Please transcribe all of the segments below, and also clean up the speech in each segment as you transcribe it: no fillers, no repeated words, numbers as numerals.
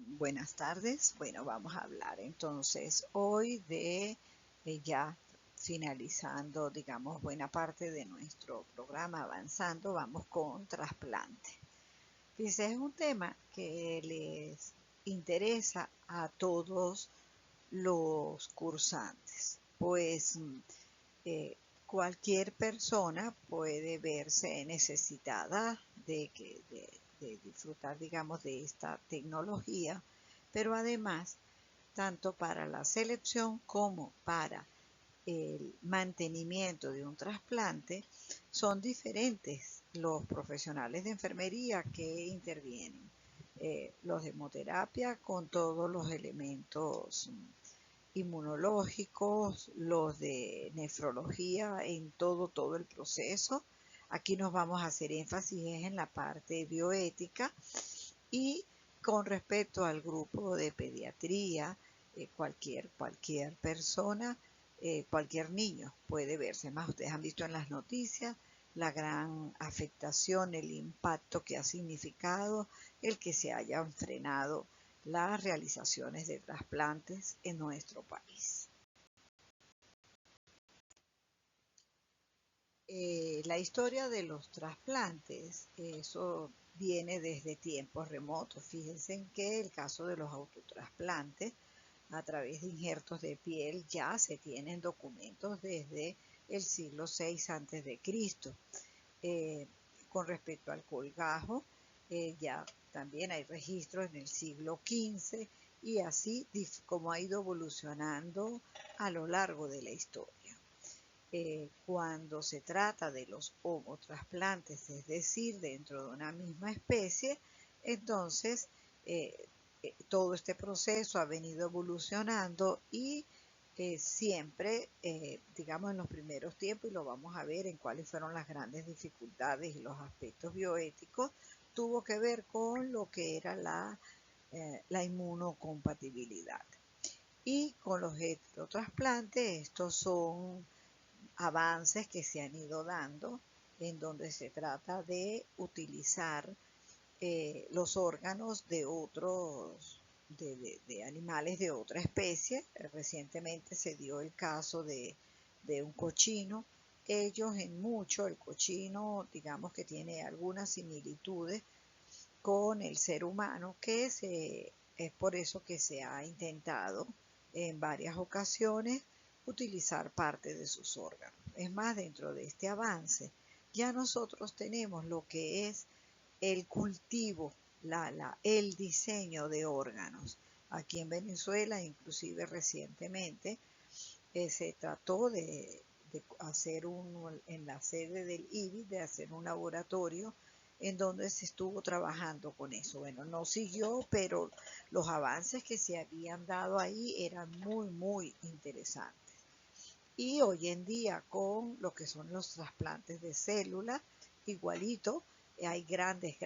Buenas tardes. Bueno, vamos a hablar entonces hoy de ya finalizando, digamos, buena parte de nuestro programa, avanzando, vamos con trasplante. Fíjense, es un tema que les interesa a todos los cursantes, pues cualquier persona puede verse necesitada de disfrutar, digamos, de esta tecnología, pero además, tanto para la selección como para el mantenimiento de un trasplante, son diferentes los profesionales de enfermería que intervienen. Los de hemoterapia con todos los elementos inmunológicos, los de nefrología, en todo el proceso. Aquí nos vamos a hacer énfasis en la parte bioética y con respecto al grupo de pediatría, cualquier persona, cualquier niño puede verse. Más, ustedes han visto en las noticias la gran afectación, el impacto que ha significado el que se hayan frenado las realizaciones de trasplantes en nuestro país. La historia de los trasplantes, eso viene desde tiempos remotos. Fíjense en que el caso de los autotrasplantes a través de injertos de piel ya se tienen documentos desde el siglo VI antes de Cristo. Con respecto al colgajo, ya también hay registros en el siglo XV y así como ha ido evolucionando a lo largo de la historia. Cuando se trata de los homotrasplantes, es decir, dentro de una misma especie, entonces todo este proceso ha venido evolucionando y siempre, digamos, en los primeros tiempos, y lo vamos a ver en cuáles fueron las grandes dificultades y los aspectos bioéticos, tuvo que ver con lo que era la inmunocompatibilidad. Y con los heterotrasplantes, estos son avances que se han ido dando en donde se trata de utilizar los órganos de otros, de animales de otra especie. Recientemente se dio el caso de un cochino. Ellos en mucho, el cochino, digamos que tiene algunas similitudes con el ser humano, es por eso que se ha intentado en varias ocasiones utilizar parte de sus órganos. Es más, dentro de este avance, ya nosotros tenemos lo que es el cultivo, el diseño de órganos. Aquí en Venezuela, inclusive recientemente, se trató de hacer en la sede del IBI, de hacer un laboratorio en donde se estuvo trabajando con eso. Bueno, no siguió, pero los avances que se habían dado ahí eran muy interesantes. Y hoy en día con lo que son los trasplantes de células, igualito, hay grandes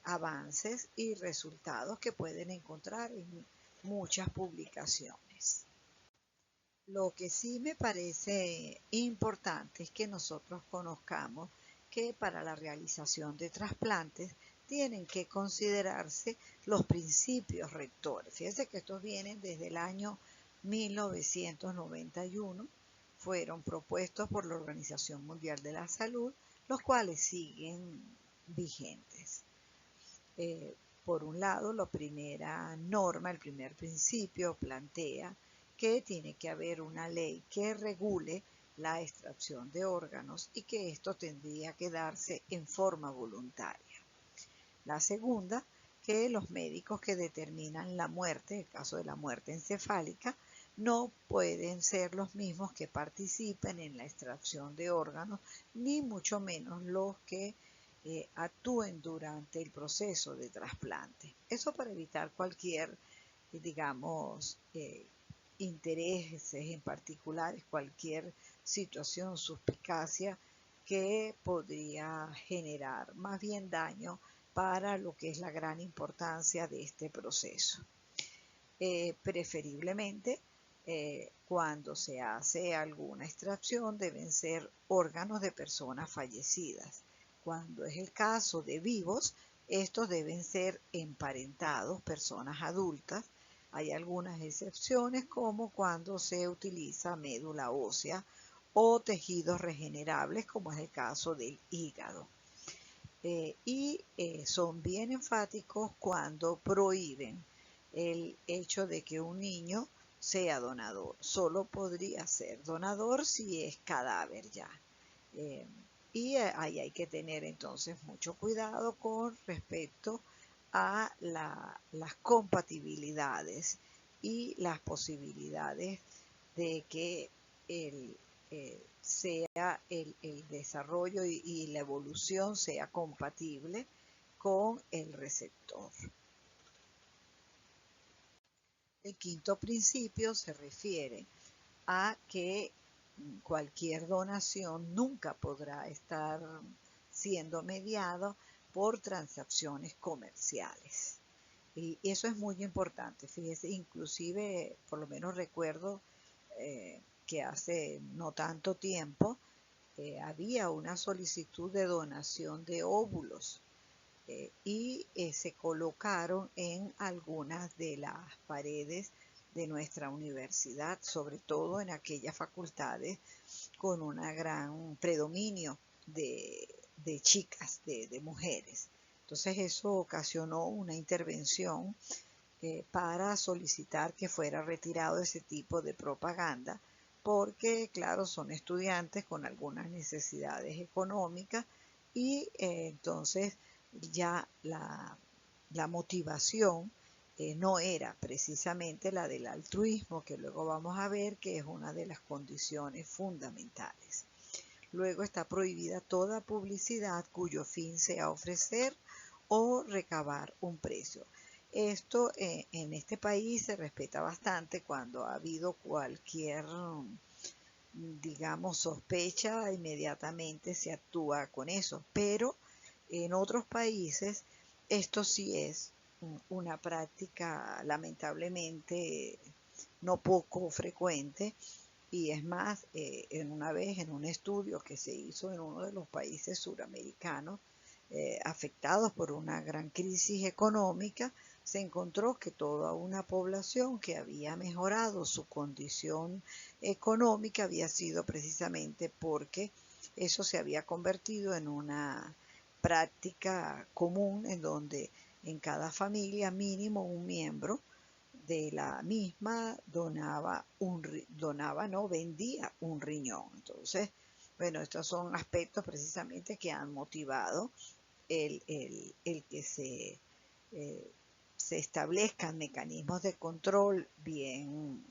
avances y resultados que pueden encontrar en muchas publicaciones. Lo que sí me parece importante es que nosotros conozcamos que para la realización de trasplantes tienen que considerarse los principios rectores. Fíjense que estos vienen desde el año 1991, fueron propuestos por la Organización Mundial de la Salud, los cuales siguen vigentes. Por un lado, la primera norma, el primer principio plantea que tiene que haber una ley que regule la extracción de órganos y que esto tendría que darse en forma voluntaria. La segunda, que los médicos que determinan la muerte, el caso de la muerte encefálica, no pueden ser los mismos que participen en la extracción de órganos, ni mucho menos los que actúen durante el proceso de trasplante. Eso para evitar cualquier, digamos, intereses en particulares, cualquier situación, suspicacia que podría generar más bien daño para lo que es la gran importancia de este proceso. Preferiblemente, cuando se hace alguna extracción, deben ser órganos de personas fallecidas. Cuando es el caso de vivos, Estos deben ser emparentados, personas adultas. Hay algunas excepciones como cuando se utiliza médula ósea o tejidos regenerables, como es el caso del hígado. Son bien enfáticos cuando prohíben el hecho de que un niño sea donador. Solo podría ser donador si es cadáver ya. Ahí hay que tener entonces mucho cuidado con respecto a las compatibilidades y las posibilidades de que el desarrollo y la evolución sea compatible con el receptor. El quinto principio se refiere a que cualquier donación nunca podrá estar siendo mediado por transacciones comerciales. Y eso es muy importante. Fíjese, inclusive, por lo menos recuerdo que hace no tanto tiempo había una solicitud de donación de óvulos se colocaron en algunas de las paredes de nuestra universidad, sobre todo en aquellas facultades con un gran predominio de chicas, de mujeres. Entonces eso ocasionó una intervención para solicitar que fuera retirado ese tipo de propaganda, porque claro, son estudiantes con algunas necesidades económicas entonces ya la motivación no era precisamente la del altruismo, que luego vamos a ver que es una de las condiciones fundamentales. Luego está prohibida toda publicidad cuyo fin sea ofrecer o recabar un precio. Esto en este país se respeta bastante cuando ha habido cualquier, digamos, sospecha, inmediatamente se actúa con eso. Pero en otros países esto sí es una práctica lamentablemente no poco frecuente. Y es más, en una vez en un estudio que se hizo en uno de los países suramericanos afectados por una gran crisis económica, se encontró que toda una población que había mejorado su condición económica había sido precisamente porque eso se había convertido en una práctica común en donde en cada familia mínimo un miembro de la misma vendía un riñón. Entonces, bueno, estos son aspectos precisamente que han motivado el que se establezcan mecanismos de control bien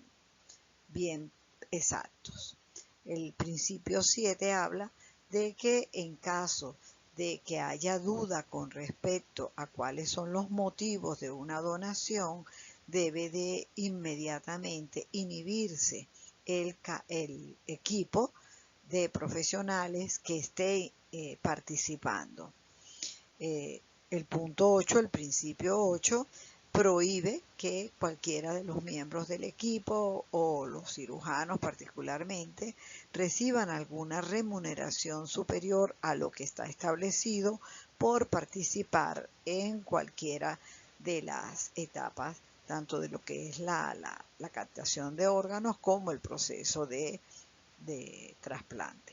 exactos. El principio 7 habla de que en caso de que haya duda con respecto a cuáles son los motivos de una donación, debe de inmediatamente inhibirse el equipo de profesionales que esté participando. El punto 8, el principio 8, prohíbe que cualquiera de los miembros del equipo o los cirujanos particularmente reciban alguna remuneración superior a lo que está establecido por participar en cualquiera de las etapas, tanto de lo que es la captación de órganos como el proceso de trasplante.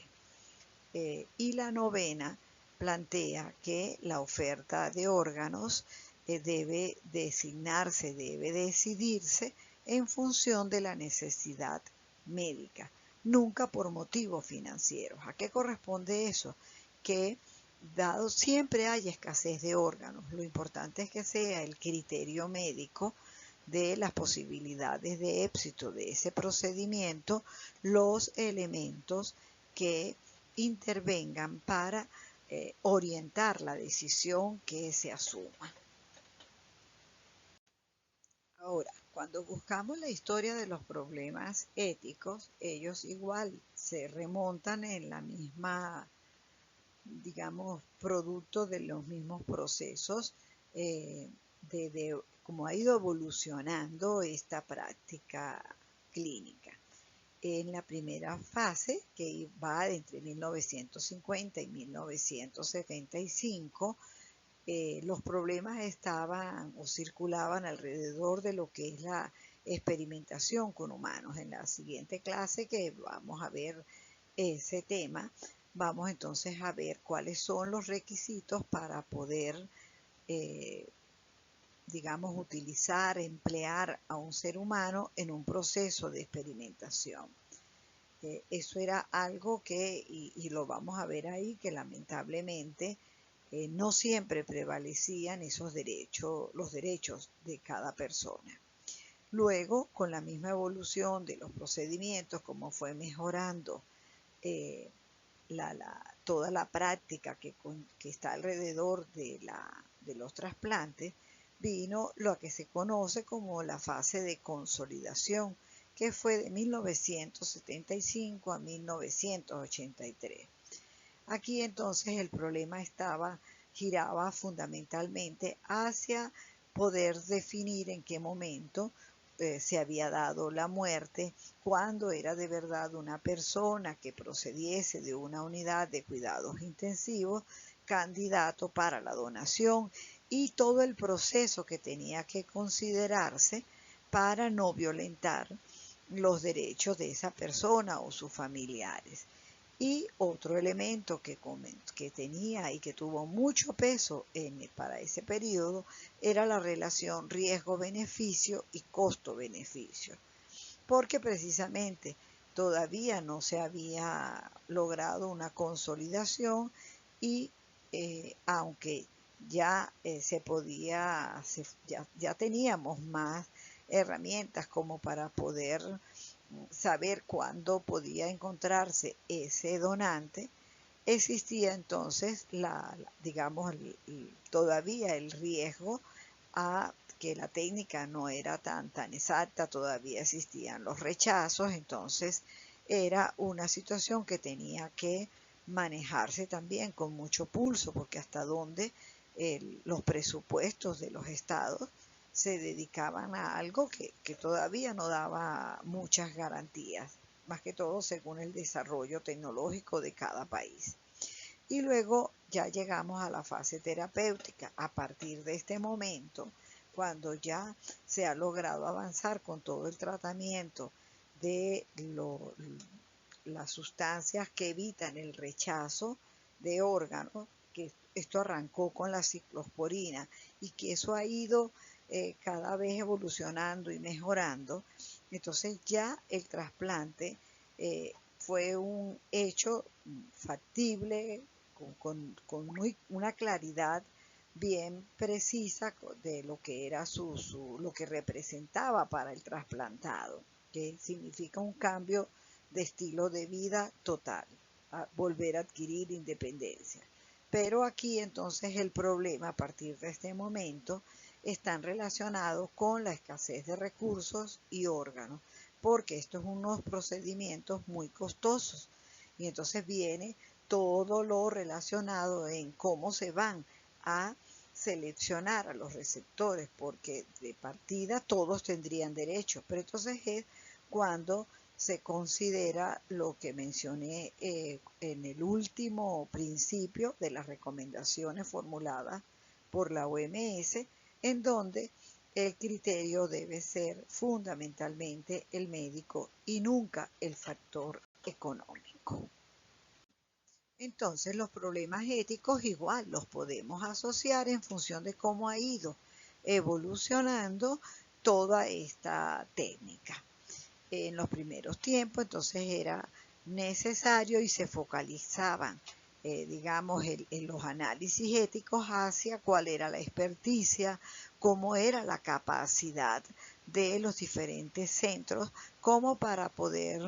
Y la novena plantea que la oferta de órganos debe designarse, debe decidirse en función de la necesidad médica, nunca por motivos financieros. ¿A qué corresponde eso? Que dado siempre hay escasez de órganos, lo importante es que sea el criterio médico de las posibilidades de éxito de ese procedimiento, los elementos que intervengan para orientar la decisión que se asuma. Ahora, cuando buscamos la historia de los problemas éticos, ellos igual se remontan en la misma, digamos, producto de los mismos procesos de cómo ha ido evolucionando esta práctica clínica. En la primera fase, que va entre 1950 y 1975, los problemas estaban o circulaban alrededor de lo que es la experimentación con humanos. En la siguiente clase que vamos a ver ese tema, vamos entonces a ver cuáles son los requisitos para poder, digamos, utilizar, emplear a un ser humano en un proceso de experimentación. Eso era algo que, y lo vamos a ver ahí, que lamentablemente no siempre prevalecían esos derechos, los derechos de cada persona. Luego, con la misma evolución de los procedimientos, como fue mejorando toda la práctica que está alrededor de los trasplantes, vino lo que se conoce como la fase de consolidación, que fue de 1975 a 1983. Aquí entonces el problema giraba fundamentalmente hacia poder definir en qué momento se había dado la muerte, cuándo era de verdad una persona que procediese de una unidad de cuidados intensivos, candidato para la donación, y todo el proceso que tenía que considerarse para no violentar los derechos de esa persona o sus familiares. Y otro elemento que tenía y que tuvo mucho peso para ese periodo era la relación riesgo-beneficio y costo-beneficio, porque precisamente todavía no se había logrado una consolidación y aunque ya ya teníamos más herramientas como para poder saber cuándo podía encontrarse ese donante, existía entonces digamos, todavía el riesgo a que la técnica no era tan exacta, todavía existían los rechazos, entonces era una situación que tenía que manejarse también con mucho pulso, porque hasta dónde los presupuestos de los estados se dedicaban a algo que todavía no daba muchas garantías, más que todo según el desarrollo tecnológico de cada país. Y luego ya llegamos a la fase terapéutica. A partir de este momento, cuando ya se ha logrado avanzar con todo el tratamiento de las sustancias que evitan el rechazo de órganos, que esto arrancó con la ciclosporina y que eso ha ido cada vez evolucionando y mejorando, entonces ya el trasplante fue un hecho factible, con una claridad bien precisa de lo que era lo que representaba para el trasplantado, que significa un cambio de estilo de vida total, a volver a adquirir independencia. Pero aquí entonces el problema a partir de este momento están relacionados con la escasez de recursos y órganos, porque estos son unos procedimientos muy costosos. Y entonces viene todo lo relacionado en cómo se van a seleccionar a los receptores, porque de partida todos tendrían derecho, pero entonces es cuando se considera lo que mencioné en el último principio de las recomendaciones formuladas por la OMS, en donde el criterio debe ser fundamentalmente el médico y nunca el factor económico. Entonces los problemas éticos igual los podemos asociar en función de cómo ha ido evolucionando toda esta técnica. En los primeros tiempos entonces era necesario y se focalizaban, digamos, en los análisis éticos hacia cuál era la experticia, cómo era la capacidad de los diferentes centros, como para poder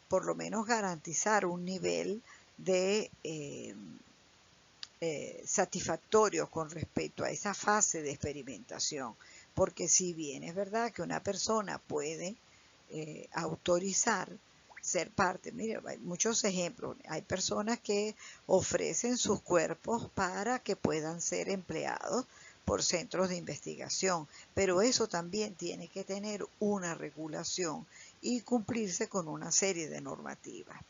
por lo menos garantizar un nivel de satisfactorio con respecto a esa fase de experimentación, porque si bien es verdad que una persona puede autorizar ser parte, mire, hay muchos ejemplos, hay personas que ofrecen sus cuerpos para que puedan ser empleados por centros de investigación, pero eso también tiene que tener una regulación y cumplirse con una serie de normativas.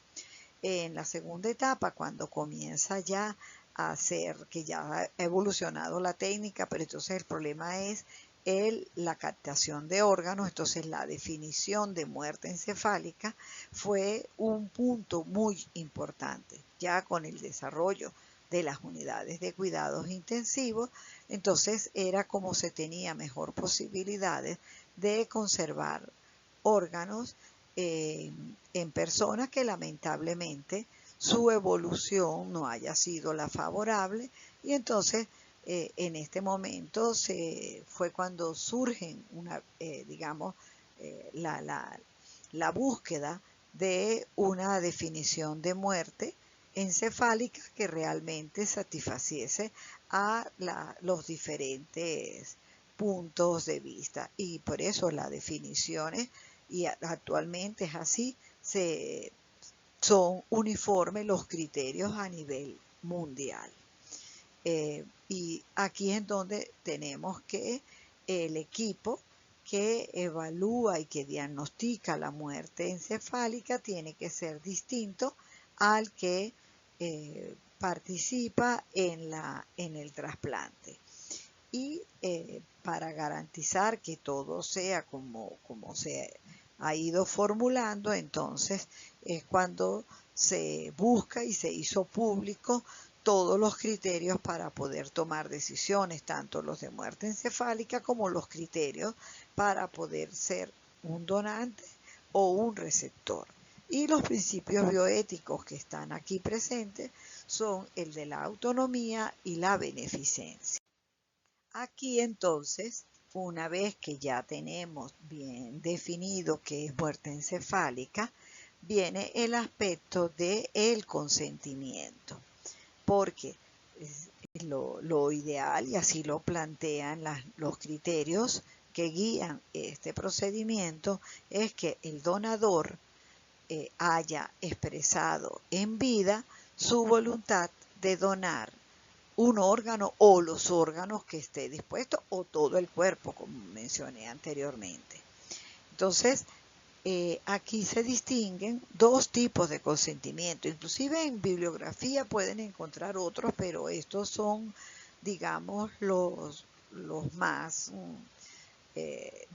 En la segunda etapa, cuando comienza ya a hacer, que ya ha evolucionado la técnica, pero entonces el problema es la captación de órganos. Entonces la definición de muerte encefálica fue un punto muy importante, ya con el desarrollo de las unidades de cuidados intensivos. Entonces era como se tenía mejor posibilidades de conservar órganos en personas que lamentablemente su evolución no haya sido la favorable, y entonces en este momento fue cuando surgen digamos, la búsqueda de una definición de muerte encefálica que realmente satisfaciese a los diferentes puntos de vista, y por eso las definiciones, y actualmente es así, son uniformes los criterios a nivel mundial. Y aquí es donde tenemos que el equipo que evalúa y que diagnostica la muerte encefálica tiene que ser distinto al que participa en el trasplante. Y para garantizar que todo sea como se ha ido formulando, entonces es cuando se busca y se hizo público todos los criterios para poder tomar decisiones, tanto los de muerte encefálica como los criterios para poder ser un donante o un receptor. Y los principios bioéticos que están aquí presentes son el de la autonomía y la beneficencia. Aquí entonces, una vez que ya tenemos bien definido qué es muerte encefálica, viene el aspecto del consentimiento, porque lo ideal, y así lo plantean los criterios que guían este procedimiento, es que el donador haya expresado en vida su voluntad de donar un órgano o los órganos que esté dispuesto, o todo el cuerpo, como mencioné anteriormente. Entonces, aquí se distinguen dos tipos de consentimiento. Inclusive en bibliografía pueden encontrar otros, pero estos son, digamos, los más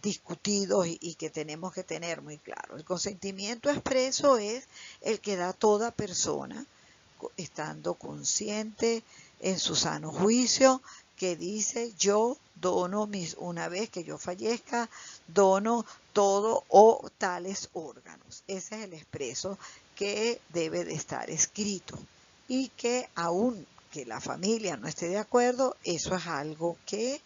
discutidos y que tenemos que tener muy claro. El consentimiento expreso es el que da toda persona, estando consciente en su sano juicio, que dice: yo dono una vez que yo fallezca, dono todo o tales órganos. Ese es el expreso que debe de estar escrito, y que aun que la familia no esté de acuerdo, eso es algo que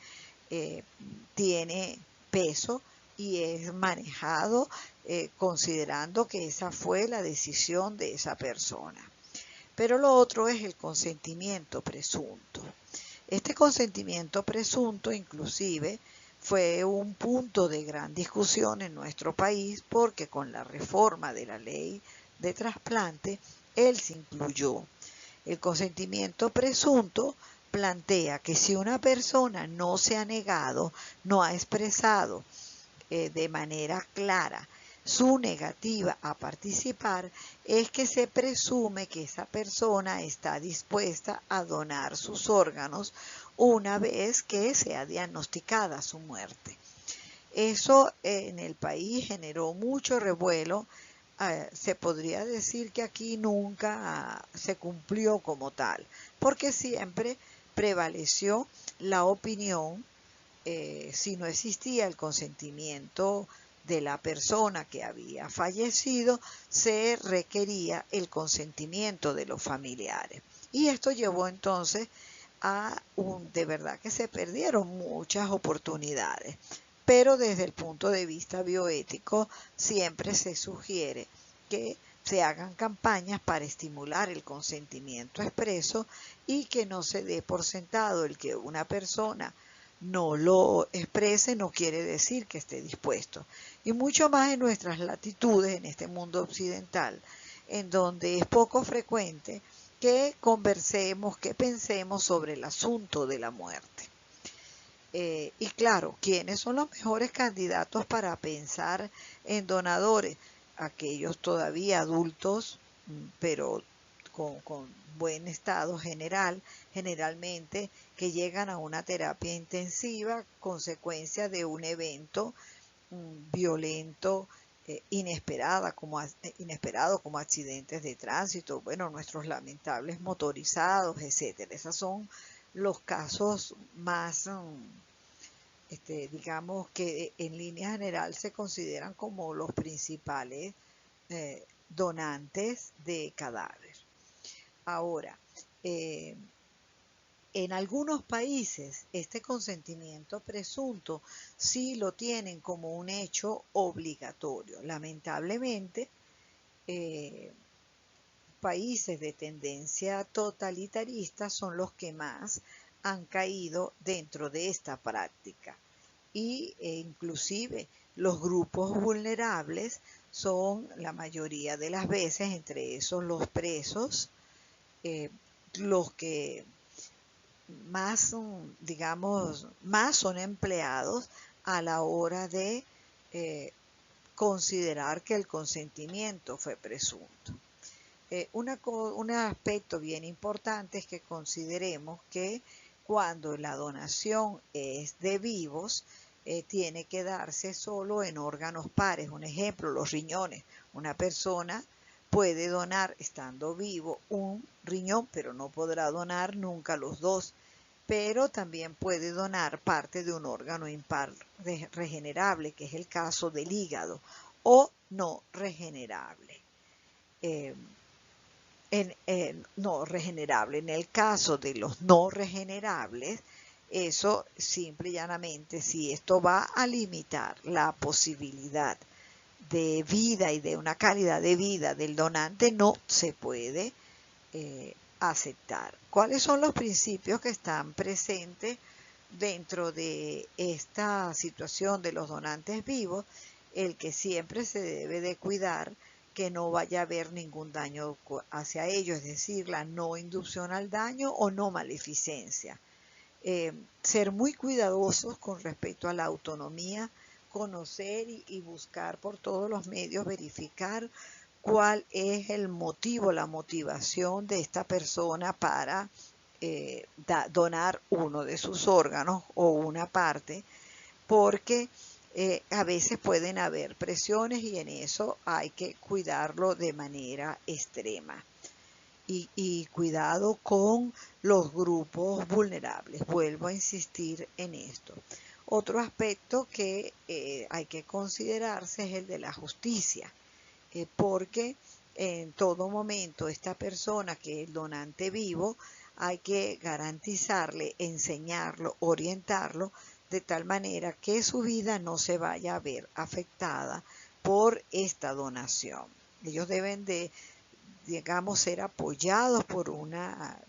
tiene peso y es manejado considerando que esa fue la decisión de esa persona. Pero lo otro es el consentimiento presunto. Este consentimiento presunto inclusive fue un punto de gran discusión en nuestro país, porque con la reforma de la ley de trasplante, él se incluyó. El consentimiento presunto plantea que si una persona no se ha negado, no ha expresado de manera clara su negativa a participar, es que se presume que esa persona está dispuesta a donar sus órganos una vez que sea diagnosticada su muerte. Eso en el país generó mucho revuelo. Se podría decir que aquí nunca se cumplió como tal, porque siempre prevaleció la opinión, si no existía el consentimiento de la persona que había fallecido, se requería el consentimiento de los familiares. Y esto llevó entonces a de verdad que se perdieron muchas oportunidades. Pero desde el punto de vista bioético siempre se sugiere que se hagan campañas para estimular el consentimiento expreso, y que no se dé por sentado el que una persona no lo exprese no quiere decir que esté dispuesto. Y mucho más en nuestras latitudes, en este mundo occidental, en donde es poco frecuente que conversemos, que pensemos sobre el asunto de la muerte. Y claro, ¿quiénes son los mejores candidatos para pensar en donadores? Aquellos todavía adultos, pero con buen estado general, generalmente que llegan a una terapia intensiva consecuencia de un evento violento, inesperado como accidentes de tránsito, bueno, nuestros lamentables motorizados, etcétera. Esos son los casos más, digamos que en línea general se consideran como los principales donantes de cadáver. Ahora, en algunos países este consentimiento presunto sí lo tienen como un hecho obligatorio. Lamentablemente, países de tendencia totalitarista son los que más han caído dentro de esta práctica. Inclusive los grupos vulnerables son la mayoría de las veces, entre esos los presos, los que más, digamos, más son empleados a la hora de considerar que el consentimiento fue presunto. Un aspecto bien importante es que consideremos que cuando la donación es de vivos, tiene que darse solo en órganos pares. Un ejemplo, los riñones. Una persona puede donar estando vivo un riñón, pero no podrá donar nunca los dos. Pero también puede donar parte de un órgano impar regenerable, que es el caso del hígado, o no regenerable. No regenerable. En el caso de los no regenerables, eso simple y llanamente, si esto va a limitar la posibilidad de vida y de una calidad de vida del donante, no se puede aceptar. ¿Cuáles son los principios que están presentes dentro de esta situación de los donantes vivos? El que siempre se debe de cuidar que no vaya a haber ningún daño hacia ellos, es decir, la no inducción al daño o no maleficencia. Ser muy cuidadosos con respecto a la autonomía, conocer y buscar por todos los medios, verificar cuál es el motivo, la motivación de esta persona para donar uno de sus órganos o una parte, porque a veces pueden haber presiones y en eso hay que cuidarlo de manera extrema. Y cuidado con los grupos vulnerables. Vuelvo a insistir en esto. Otro aspecto que hay que considerarse es el de la justicia, porque en todo momento esta persona que es el donante vivo hay que garantizarle, enseñarlo, orientarlo de tal manera que su vida no se vaya a ver afectada por esta donación. Ellos deben de, digamos, ser apoyados por un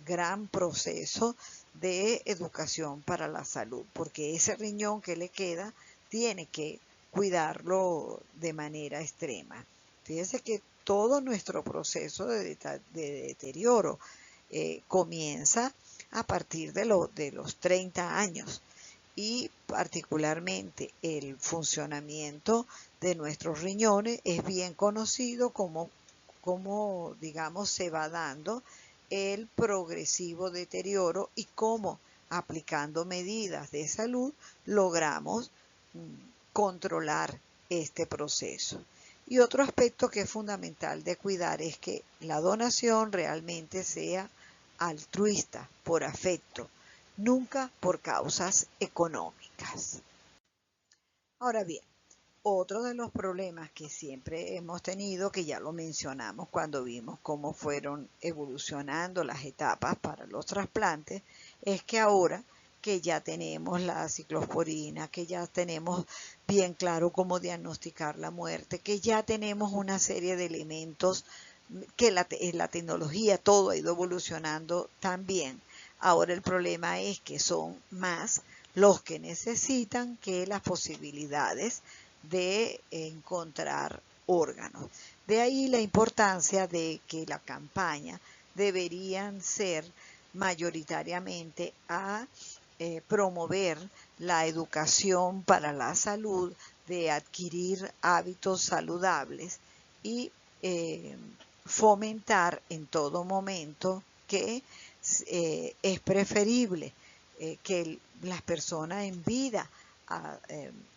gran proceso de educación para la salud, porque ese riñón que le queda tiene que cuidarlo de manera extrema. Fíjense que todo nuestro proceso de deterioro comienza a partir de los 30 años y particularmente el funcionamiento de nuestros riñones es bien conocido como digamos, se va dando el progresivo deterioro y cómo aplicando medidas de salud logramos controlar este proceso. Y otro aspecto que es fundamental de cuidar es que la donación realmente sea altruista, por afecto, nunca por causas económicas. Ahora bien, otro de los problemas que siempre hemos tenido, que ya lo mencionamos cuando vimos cómo fueron evolucionando las etapas para los trasplantes, es que ahora que ya tenemos la ciclosporina, que ya tenemos bien claro cómo diagnosticar la muerte, que ya tenemos una serie de elementos que la tecnología, todo ha ido evolucionando también. Ahora el problema es que son más los que necesitan que las posibilidades de encontrar órganos. De ahí la importancia de que la campaña deberían ser mayoritariamente a promover la educación para la salud, de adquirir hábitos saludables y fomentar en todo momento que es preferible que las personas en vida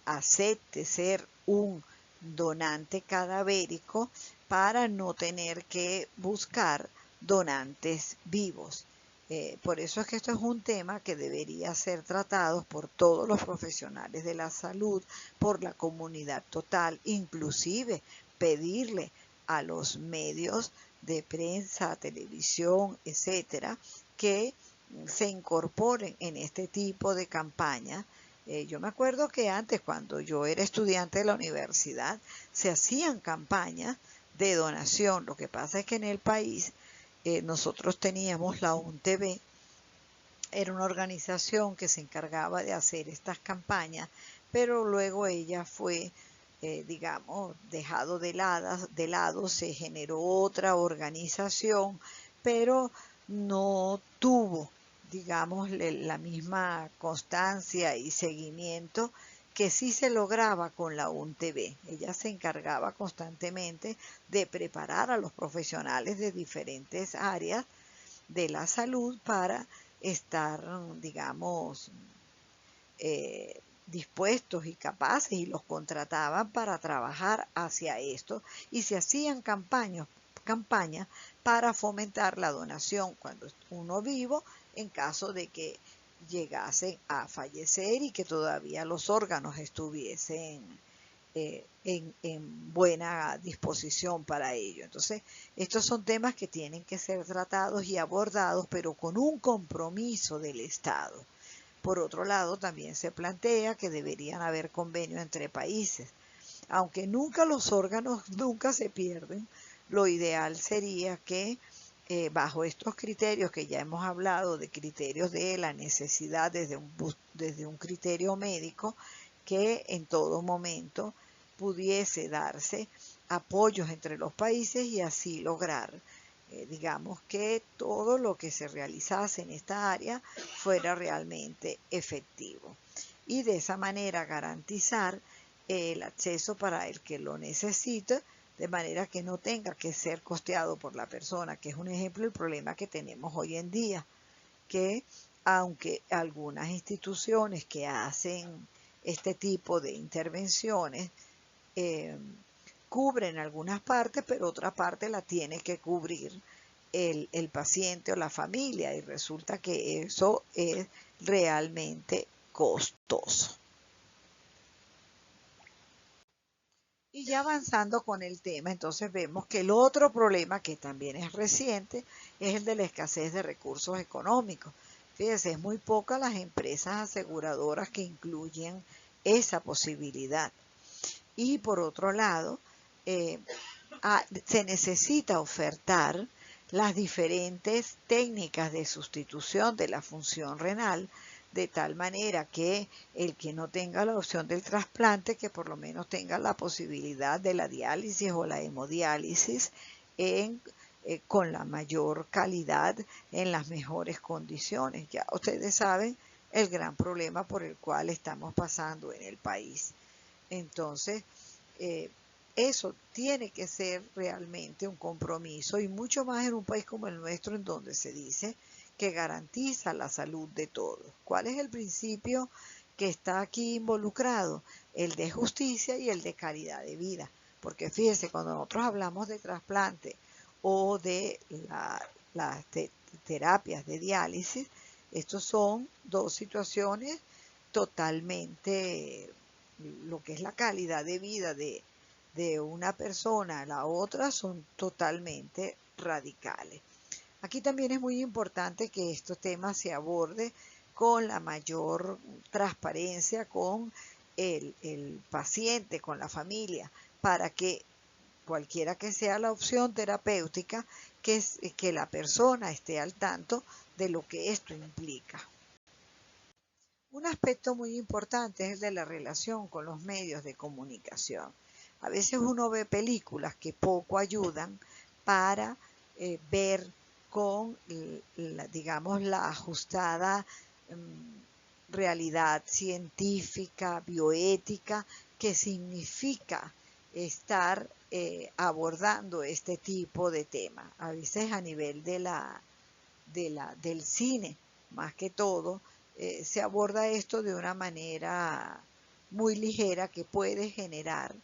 acepte ser un donante cadavérico para no tener que buscar donantes vivos. Por eso es que esto es un tema que debería ser tratado por todos los profesionales de la salud, por la comunidad total, inclusive pedirle a los medios de prensa, televisión, etcétera, que se incorporen en este tipo de campaña. Yo me acuerdo que antes, cuando yo era estudiante de la universidad, se hacían campañas de donación. Lo que pasa es que en el país nosotros teníamos la UNTV, era una organización que se encargaba de hacer estas campañas, pero luego ella fue, digamos, dejado de lado, se generó otra organización, pero no tuvo, digamos, la misma constancia y seguimiento que sí se lograba con la UNTV. Ella se encargaba constantemente de preparar a los profesionales de diferentes áreas de la salud para estar, digamos, dispuestos y capaces, y los contrataban para trabajar hacia esto, y se hacían campañas para fomentar la donación cuando uno vivo, en caso de que llegase a fallecer y que todavía los órganos estuviesen en buena disposición para ello. Entonces, estos son temas que tienen que ser tratados y abordados, pero con un compromiso del Estado. Por otro lado, también se plantea que deberían haber convenios entre países. Aunque nunca los órganos nunca se pierden, lo ideal sería que bajo estos criterios que ya hemos hablado, de criterios de la necesidad desde un criterio médico, que en todo momento pudiese darse apoyos entre los países y así lograr, digamos, que todo lo que se realizase en esta área fuera realmente efectivo. Y de esa manera garantizar el acceso para el que lo necesita, de manera que no tenga que ser costeado por la persona, que es un ejemplo del problema que tenemos hoy en día, que aunque algunas instituciones que hacen este tipo de intervenciones eh, cubren algunas partes, pero otra parte la tiene que cubrir el paciente o la familia, y resulta que eso es realmente costoso. Y ya avanzando con el tema, entonces vemos que el otro problema, que también es reciente, es el de la escasez de recursos económicos. Fíjense, es muy pocas las empresas aseguradoras que incluyen esa posibilidad. Y por otro lado, eh, se necesita ofertar las diferentes técnicas de sustitución de la función renal, de tal manera que el que no tenga la opción del trasplante, que por lo menos tenga la posibilidad de la diálisis o la hemodiálisis con la mayor calidad, en las mejores condiciones. Ya ustedes saben el gran problema por el cual estamos pasando en el país. Entonces, eh, eso tiene que ser realmente un compromiso, y mucho más en un país como el nuestro, en donde se dice que garantiza la salud de todos. ¿Cuál es el principio que está aquí involucrado? El de justicia y el de calidad de vida. Porque fíjense, cuando nosotros hablamos de trasplante o de las terapias de diálisis, estos son dos situaciones totalmente, lo que es la calidad de vida de una persona a la otra, son totalmente radicales. Aquí también es muy importante que estos temas se aborde con la mayor transparencia con el paciente, con la familia, para que cualquiera que sea la opción terapéutica, que la persona esté al tanto de lo que esto implica. Un aspecto muy importante es el de la relación con los medios de comunicación. A veces uno ve películas que poco ayudan para ver con, digamos, la ajustada realidad científica, bioética, que significa estar abordando este tipo de temas. A veces a nivel del cine, más que todo, se aborda esto de una manera muy ligera que puede generar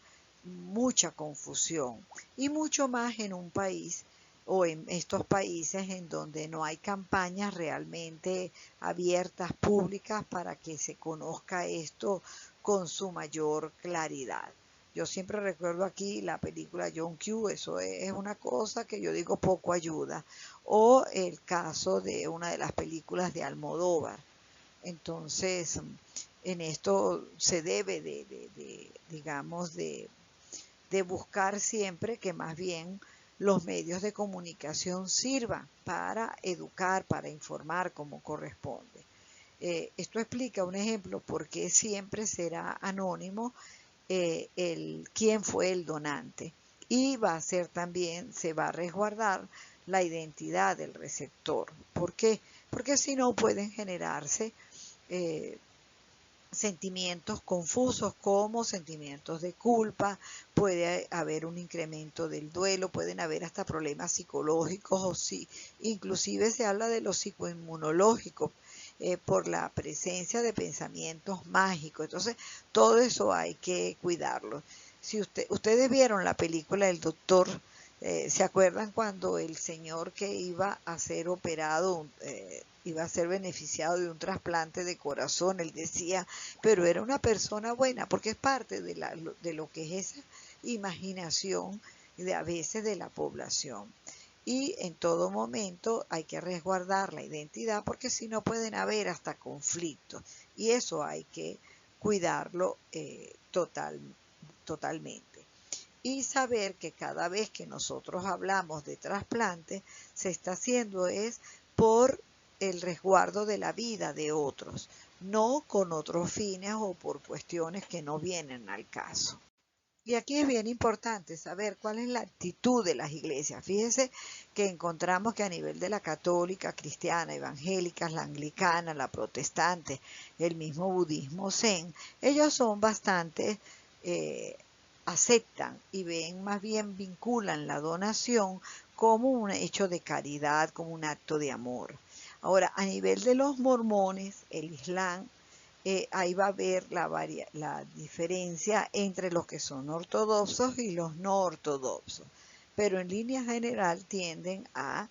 mucha confusión y mucho más en un país o en estos países en donde no hay campañas realmente abiertas, públicas, para que se conozca esto con su mayor claridad. Yo siempre recuerdo aquí la película John Q, eso es una cosa que yo digo poco ayuda, o el caso de una de las películas de Almodóvar. Entonces, en esto se debe digamos, de buscar siempre que más bien los medios de comunicación sirvan para educar, para informar como corresponde. Esto explica un ejemplo por qué siempre será anónimo quién fue el donante, y va a ser también, se va a resguardar la identidad del receptor. ¿Por qué? Porque si no pueden generarse eh, sentimientos confusos como sentimientos de culpa, puede haber un incremento del duelo, pueden haber hasta problemas psicológicos o sí, inclusive se habla de lo psicoinmunológico por la presencia de pensamientos mágicos. Entonces, todo eso hay que cuidarlo. Si ustedes vieron la película El Doctor, ¿se acuerdan cuando el señor que iba a ser operado, iba a ser beneficiado de un trasplante de corazón? Él decía, pero era una persona buena, porque es parte de lo que es esa imaginación de a veces de la población. Y en todo momento hay que resguardar la identidad, porque si no pueden haber hasta conflictos, y eso hay que cuidarlo totalmente. Y saber que cada vez que nosotros hablamos de trasplante, se está haciendo es por el resguardo de la vida de otros, no con otros fines o por cuestiones que no vienen al caso. Y aquí es bien importante saber cuál es la actitud de las iglesias. Fíjense que encontramos que a nivel de la católica, cristiana, evangélica, la anglicana, la protestante, el mismo budismo zen, ellos son bastante, aceptan y ven, más bien vinculan la donación como un hecho de caridad, como un acto de amor. Ahora, a nivel de los mormones, el Islam, ahí va a haber la diferencia entre los que son ortodoxos y los no ortodoxos, pero en línea general tienden a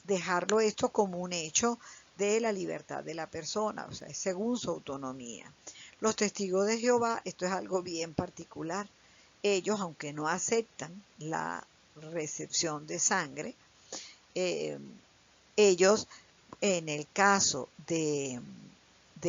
dejarlo esto como un hecho de la libertad de la persona, o sea, según su autonomía. Los testigos de Jehová, esto es algo bien particular. Ellos, aunque no aceptan la recepción de sangre, eh, ellos, en el caso de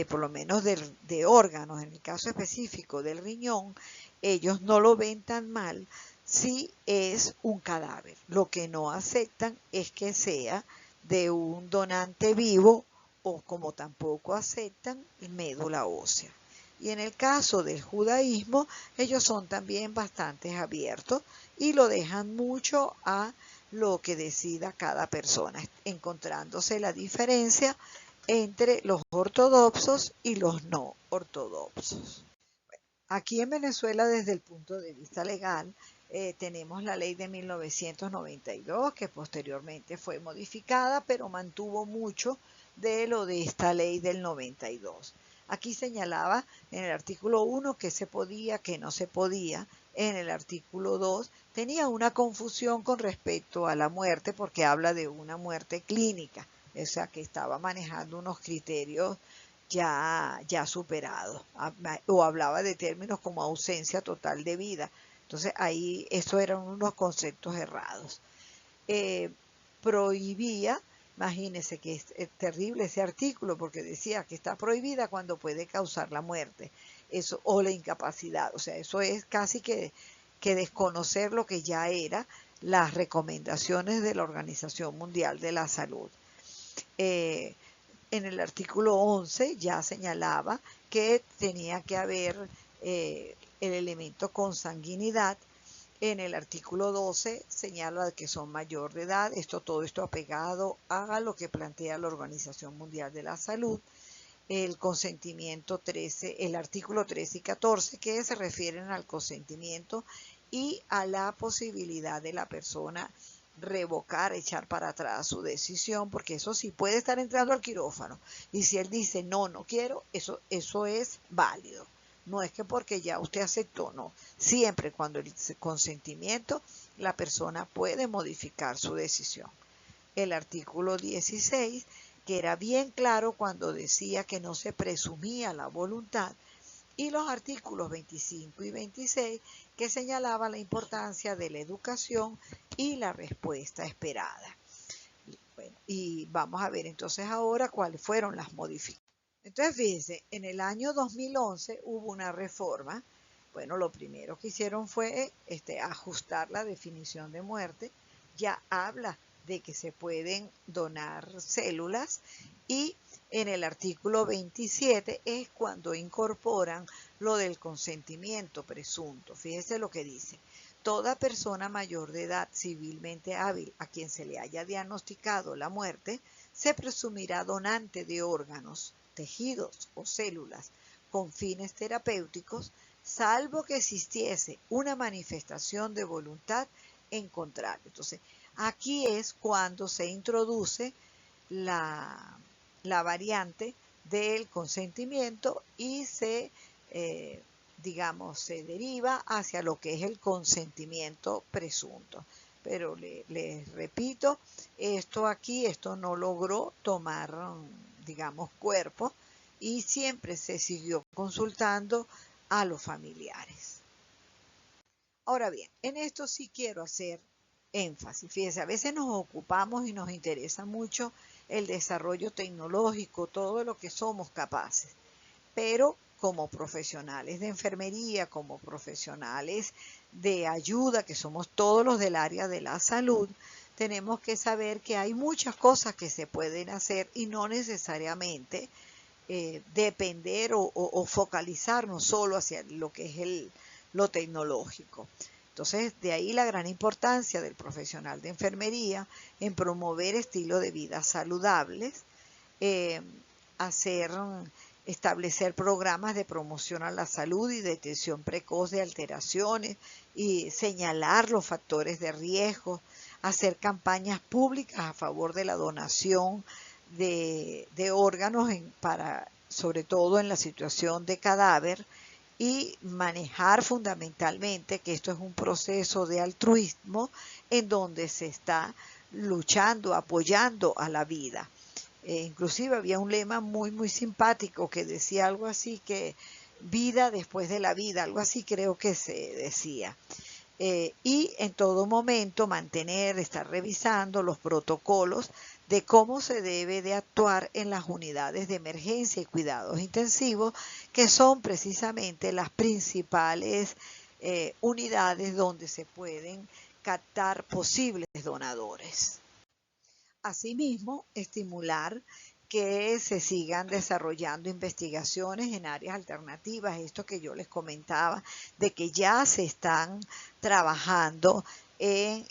por lo menos de órganos, en el caso específico del riñón, ellos no lo ven tan mal si es un cadáver. Lo que no aceptan es que sea de un donante vivo, o como tampoco aceptan médula ósea. Y en el caso del judaísmo, ellos son también bastante abiertos y lo dejan mucho a lo que decida cada persona, encontrándose la diferencia entre los ortodoxos y los no ortodoxos. Aquí en Venezuela, desde el punto de vista legal, tenemos la ley de 1992, que posteriormente fue modificada, pero mantuvo mucho de lo de esta ley del 92. Aquí señalaba en el artículo 1 que se podía, que no se podía. En el artículo 2 tenía una confusión con respecto a la muerte, porque habla de una muerte clínica, o sea que estaba manejando unos criterios ya superados, o hablaba de términos como ausencia total de vida. Entonces ahí eso eran unos conceptos errados. Prohibía, imagínense que es terrible ese artículo, porque decía que está prohibida cuando puede causar la muerte, eso, o la incapacidad. O sea, eso es casi que desconocer lo que ya era las recomendaciones de la Organización Mundial de la Salud. En el artículo 11 ya señalaba que tenía que haber el elemento consanguinidad. En el artículo 12 señala que son mayor de edad. Todo esto apegado a lo que plantea la Organización Mundial de la Salud. El consentimiento 13, el artículo 13 y 14, que se refieren al consentimiento y a la posibilidad de la persona revocar, echar para atrás su decisión, porque eso sí puede estar entrando al quirófano. Y si él dice, no, no quiero, eso es válido. No es que porque ya usted aceptó, no. Siempre cuando el consentimiento, la persona puede modificar su decisión. El artículo 16, que era bien claro cuando decía que no se presumía la voluntad, y los artículos 25 y 26, que señalaban la importancia de la educación y la respuesta esperada. Bueno, y vamos a ver entonces ahora cuáles fueron las modificaciones. Entonces, fíjense, en el año 2011 hubo una reforma. Bueno, lo primero que hicieron fue ajustar la definición de muerte. Ya habla de que se pueden donar células y en el artículo 27 es cuando incorporan lo del consentimiento presunto. Fíjese lo que dice. Toda persona mayor de edad civilmente hábil a quien se le haya diagnosticado la muerte se presumirá donante de órganos, tejidos o células con fines terapéuticos, salvo que existiese una manifestación de voluntad en contrario. Entonces, aquí es cuando se introduce la variante del consentimiento y se deriva hacia lo que es el consentimiento presunto. Pero les repito, esto no logró tomar, cuerpo y siempre se siguió consultando a los familiares. Ahora bien, en esto sí quiero hacer énfasis. Fíjense, a veces nos ocupamos y nos interesa mucho el desarrollo tecnológico, todo lo que somos capaces, pero como profesionales de enfermería, como profesionales de ayuda, que somos todos los del área de la salud, tenemos que saber que hay muchas cosas que se pueden hacer y no necesariamente depender o focalizarnos solo hacia lo que es lo tecnológico. Entonces, de ahí la gran importancia del profesional de enfermería en promover estilos de vida saludables, establecer programas de promoción a la salud y detección precoz de alteraciones y señalar los factores de riesgo, hacer campañas públicas a favor de la donación de órganos sobre todo en la situación de cadáver, y manejar fundamentalmente que esto es un proceso de altruismo en donde se está luchando, apoyando a la vida. Inclusive había un lema muy simpático que decía algo así que vida después de la vida, algo así creo que se decía. Y en todo momento estar revisando los protocolos de cómo se debe de actuar en las unidades de emergencia y cuidados intensivos, que son precisamente las principales unidades donde se pueden captar posibles donadores. Asimismo, estimular que se sigan desarrollando investigaciones en áreas alternativas, esto que yo les comentaba, de que ya se están trabajando en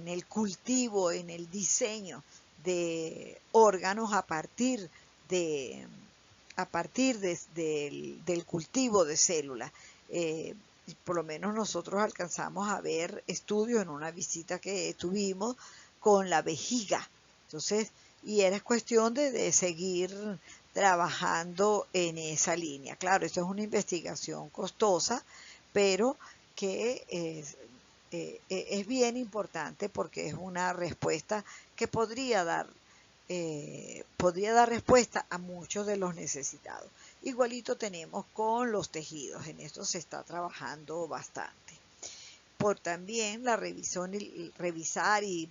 el cultivo, en el diseño de órganos a partir del cultivo de células. Por lo menos nosotros alcanzamos a ver estudios en una visita que tuvimos con la vejiga. Entonces, y era cuestión de seguir trabajando en esa línea. Claro, esto es una investigación costosa, pero que es bien importante porque es una respuesta que podría dar respuesta a muchos de los necesitados. Igualito tenemos con los tejidos, en esto se está trabajando bastante. Por también la revisión, revisar y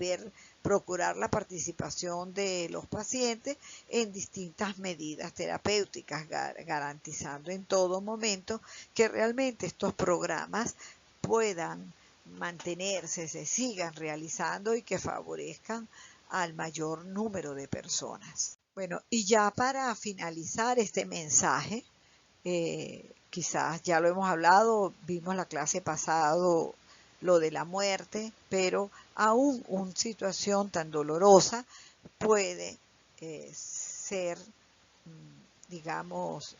procurar la participación de los pacientes en distintas medidas terapéuticas, garantizando en todo momento que realmente estos programas puedan mantenerse, se sigan realizando y que favorezcan al mayor número de personas. Bueno, y ya para finalizar este mensaje, quizás ya lo hemos hablado, vimos la clase pasado lo de la muerte, pero aún una situación tan dolorosa puede ser, digamos,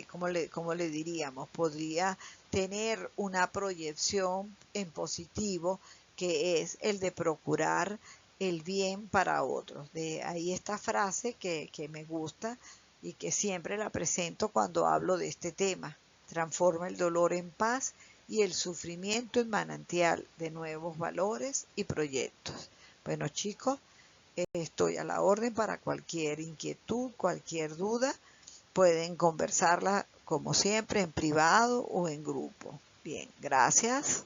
¿cómo le diríamos? Podría tener una proyección en positivo, que es el de procurar el bien para otros. De ahí esta frase que me gusta y que siempre la presento cuando hablo de este tema. Transforma el dolor en paz y el sufrimiento en manantial de nuevos valores y proyectos. Bueno, chicos, estoy a la orden para cualquier inquietud, cualquier duda. Pueden conversarla como siempre en privado o en grupo. Bien, gracias.